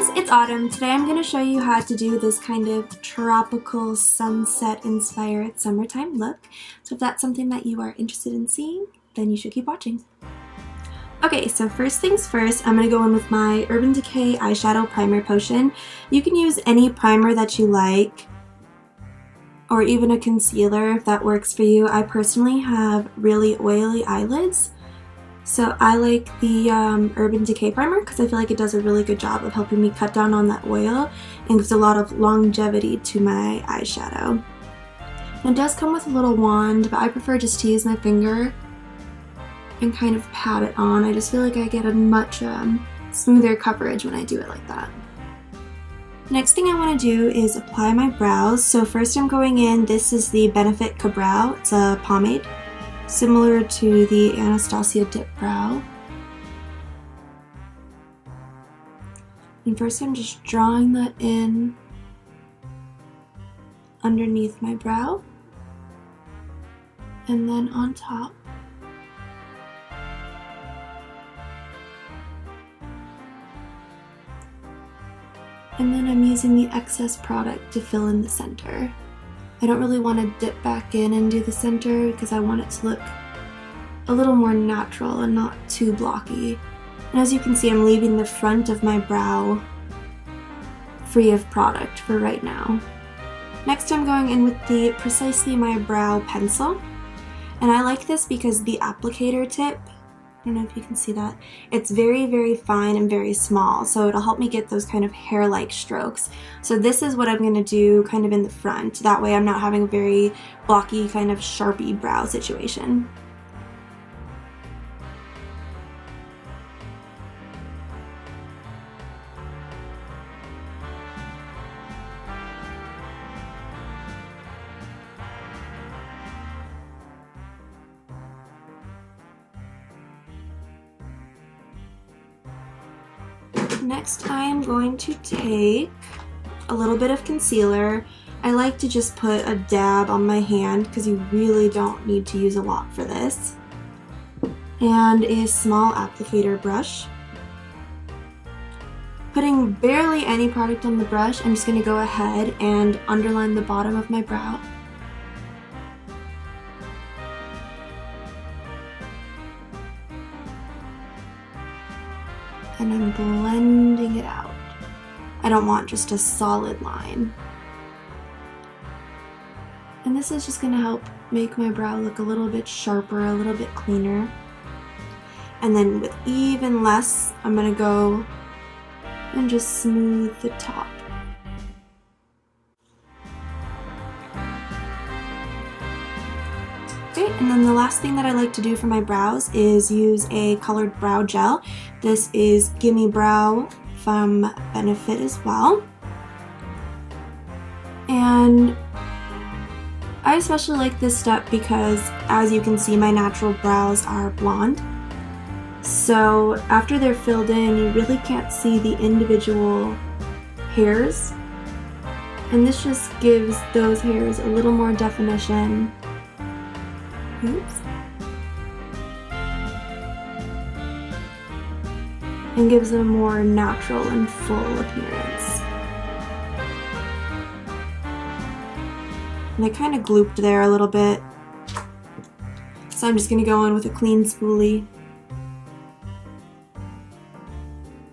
guys, it's Autumn. Today I'm going to show you how to do this kind of tropical sunset inspired summertime look. So if that's something that you are interested in seeing, then you should keep watching. Okay, so first things first, I'm going to go in with my Urban Decay Eyeshadow Primer Potion. You can use any primer that you like, or even a concealer if that works for you. I personally have really oily eyelids, so I like the Urban Decay Primer because I feel like it does a really good job of helping me cut down on that oil and gives a lot of longevity to my eyeshadow. It does come with a little wand, but I prefer just to use my finger and kind of pat it on. I just feel like I get a much smoother coverage when I do it like that. Next thing I want to do is apply my brows. So first I'm going in, this is the Benefit Brow. It's a pomade, similar to the Anastasia Dip Brow. And first I'm just drawing that in underneath my brow and then on top. And then I'm using the excess product to fill in the center. I don't really want to dip back in and do the center because I want it to look a little more natural and not too blocky. And as you can see, I'm leaving the front of my brow free of product for right now. Next I'm going in with the Precisely My Brow pencil. And I like this because the applicator tip, I don't know if you can see that, it's very, very fine and very small, so it'll help me get those kind of hair-like strokes. So this is what I'm going to do kind of in the front. That way I'm not having a very blocky kind of Sharpie brow situation. Next I am going to take a little bit of concealer. I like to just put a dab on my hand because you really don't need to use a lot for this. And a small applicator brush. Putting barely any product on the brush, I'm just going to go ahead and underline the bottom of my brow. And I'm blending it out. I don't want just a solid line. And this is just going to help make my brow look a little bit sharper, a little bit cleaner. And then with even less, I'm going to go and just smooth the top. Okay, and then the last thing that I like to do for my brows is use a colored brow gel. This is Gimme Brow from Benefit as well. And I especially like this step because, as you can see, my natural brows are blonde. So after they're filled in, you really can't see the individual hairs. And this just gives those hairs a little more definition. Oops. And gives a more natural and full appearance. And I kind of glooped there a little bit, so I'm just going to go in with a clean spoolie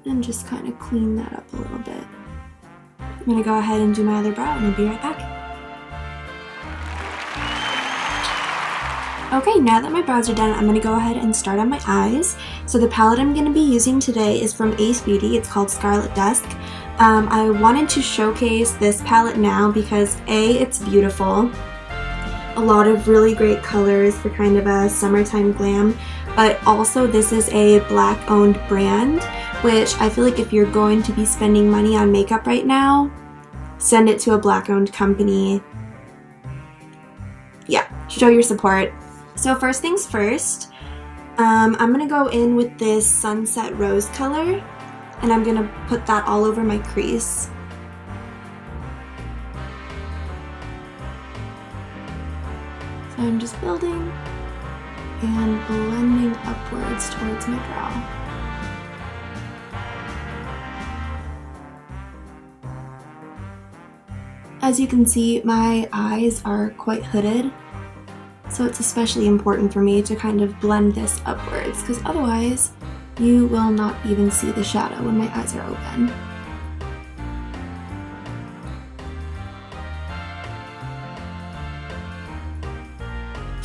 and just kind of clean that up a little bit. I'm going to go ahead and do my other brow and I'll be right back. Okay, now that my brows are done, I'm going to go ahead and start on my eyes. So the palette I'm going to be using today is from Ace Beate. It's called Scarlet Dusk. I wanted to showcase this palette now because A, it's beautiful. A lot of really great colors for kind of a summertime glam. But also this is a black owned brand, which I feel like if you're going to be spending money on makeup right now, send it to a black owned company. Yeah, show your support. So first things first, I'm going to go in with this Sunset Rose color, and I'm going to put that all over my crease. So I'm just building and blending upwards towards my brow. As you can see, my eyes are quite hooded, so it's especially important for me to kind of blend this upwards, because otherwise you will not even see the shadow when my eyes are open.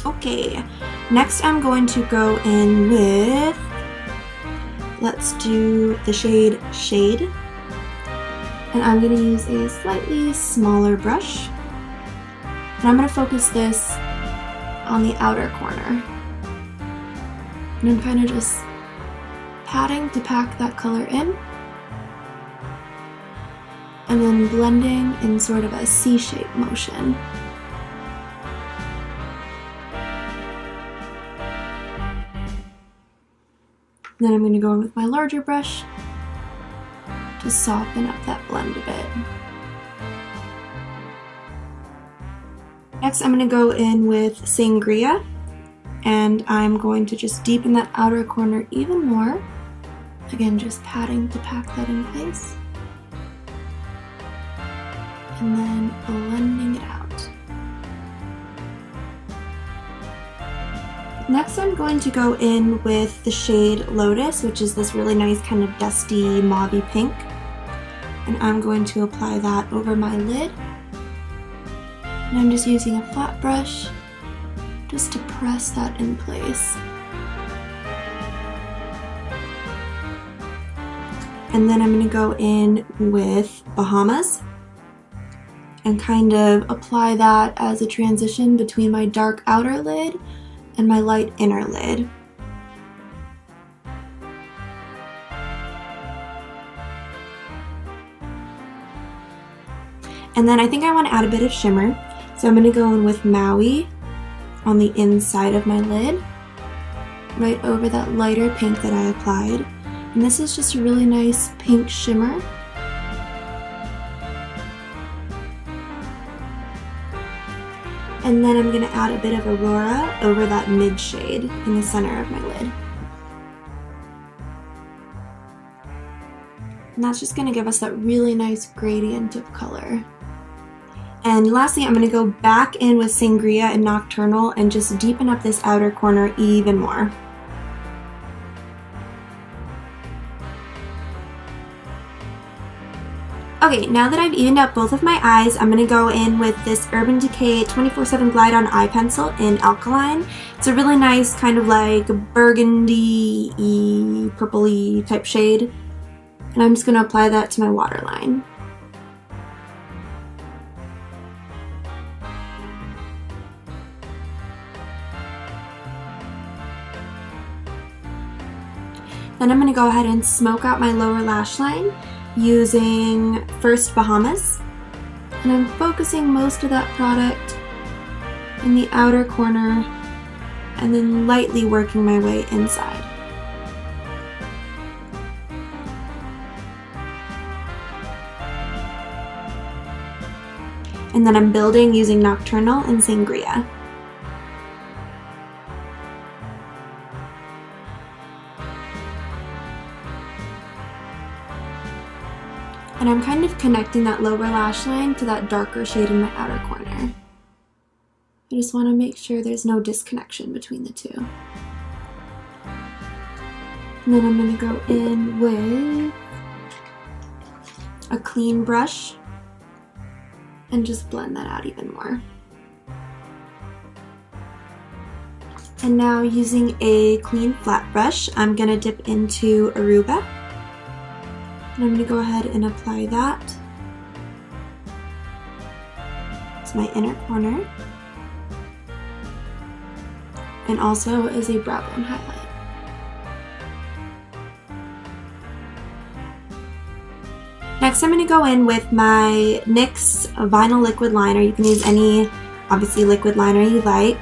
Okay, next I'm going to go in with, let's do the shade Shade. And I'm going to use a slightly smaller brush. And I'm going to focus this on the outer corner. And I'm kind of just patting to pack that color in. And then blending in sort of a C-shape motion. Then I'm going to go in with my larger brush to soften up that blend a bit. Next I'm going to go in with Sangria, and I'm going to just deepen that outer corner even more. Again, just patting to pack that in place. And then blending it out. Next I'm going to go in with the shade Lotus, which is this really nice kind of dusty mauvey pink. And I'm going to apply that over my lid. And I'm just using a flat brush just to press that in place. And then I'm going to go in with Bahamas and kind of apply that as a transition between my dark outer lid and my light inner lid. And then I think I want to add a bit of shimmer, so I'm going to go in with Maui on the inside of my lid, right over that lighter pink that I applied. And this is just a really nice pink shimmer. And then I'm going to add a bit of Aurora over that mid shade in the center of my lid. And that's just going to give us that really nice gradient of color. And lastly, I'm going to go back in with Sangria and Nocturnal and just deepen up this outer corner even more. Okay, now that I've evened up both of my eyes, I'm going to go in with this Urban Decay 24/7 Glide On Eye Pencil in Alkaline. It's a really nice kind of like burgundy-y, purpley type shade. And I'm just going to apply that to my waterline. Then I'm going to go ahead and smoke out my lower lash line using first Bahamas, and I'm focusing most of that product in the outer corner and then lightly working my way inside. And then I'm building using Nocturnal and Sangria. And I'm kind of connecting that lower lash line to that darker shade in my outer corner. I just want to make sure there's no disconnection between the two. And then I'm going to go in with a clean brush and just blend that out even more. And now using a clean flat brush, I'm going to dip into Aruba. And I'm going to go ahead and apply that to my inner corner and also as a brow bone highlight. Next I'm going to go in with my NYX Vinyl Liquid Liner. You can use any, obviously, liquid liner you like.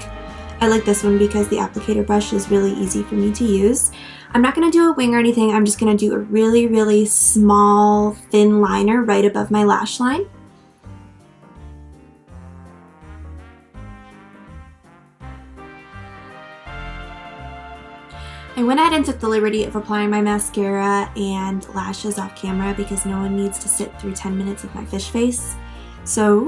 I like this one because the applicator brush is really easy for me to use. I'm not going to do a wing or anything, I'm just going to do a really, really small, thin liner right above my lash line. I went ahead and took the liberty of applying my mascara and lashes off camera because no one needs to sit through 10 minutes of my fish face. So,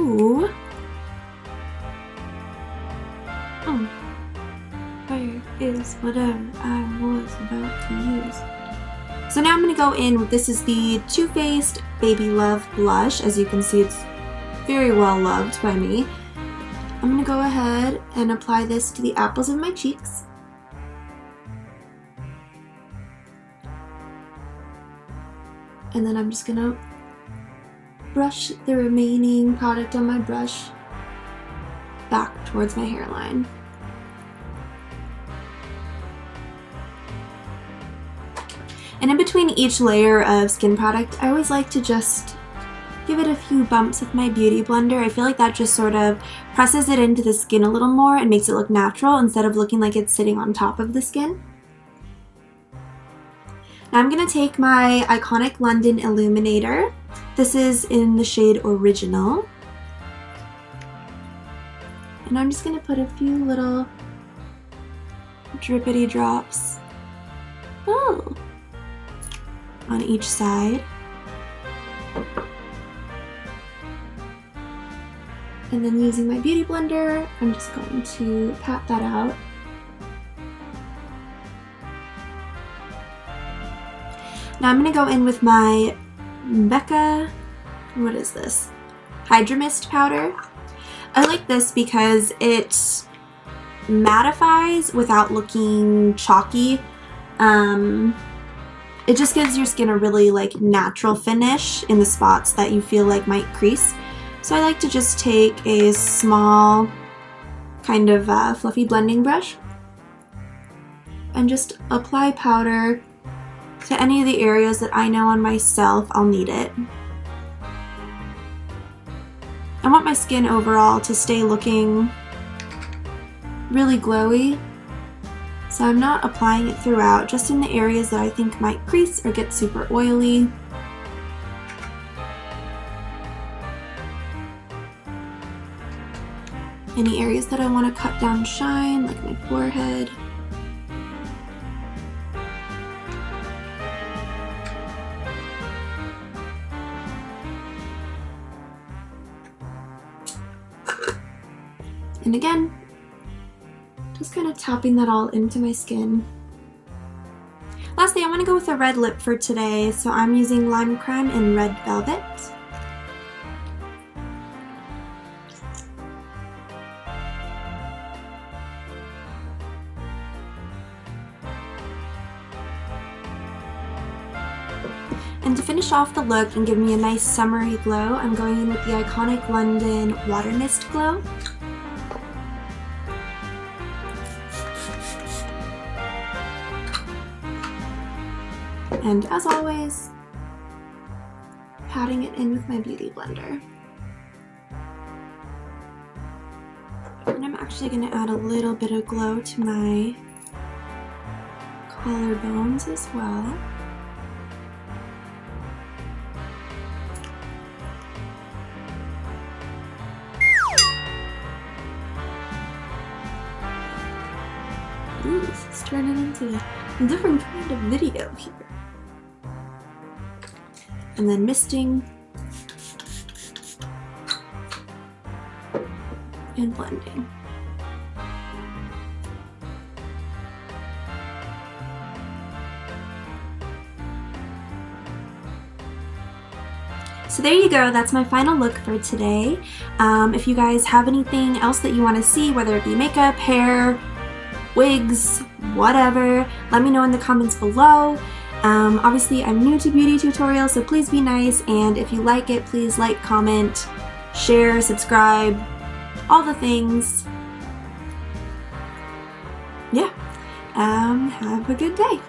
where is whatever I was about to use? So now I'm going to go in with, this is the Too Faced Baby Love Blush. As you can see, it's very well loved by me. I'm going to go ahead and apply this to the apples of my cheeks. And then I'm just going to brush the remaining product on my brush back towards my hairline. And in between each layer of skin product, I always like to just give it a few bumps with my Beauty Blender. I feel like that just sort of presses it into the skin a little more and makes it look natural instead of looking like it's sitting on top of the skin. Now I'm going to take my Iconic London Illuminator. This is in the shade Original. And I'm just going to put a few little drippity drops on each side. And then using my Beauty Blender, I'm just going to pat that out. Now I'm going to go in with my Becca, what is this? Hydra Mist powder. I like this because it mattifies without looking chalky. It just gives your skin a really like natural finish in the spots that you feel like might crease. So I like to just take a small kind of fluffy blending brush and just apply powder to any of the areas that I know on myself I'll need it. I want my skin overall to stay looking really glowy, so I'm not applying it throughout, just in the areas that I think might crease or get super oily. Any areas that I want to cut down shine, like my forehead. And again, just kind of tapping that all into my skin. Lastly, I want to go with a red lip for today, so I'm using Lime Crime in Red Velvet. And to finish off the look and give me a nice summery glow, I'm going in with the Iconic London Water Mist Glow. And as always, patting it in with my Beauty Blender. And I'm actually going to add a little bit of glow to my collarbones as well. Ooh, this is turning into a different kind of video here. And then misting and blending. So there you go, that's my final look for today. If you guys have anything else that you want to see, whether it be makeup, hair, wigs, whatever, let me know in the comments below. Obviously I'm new to beauty tutorials, so please be nice, and if you like it, please like, comment, share, subscribe, all the things. Yeah, have a good day.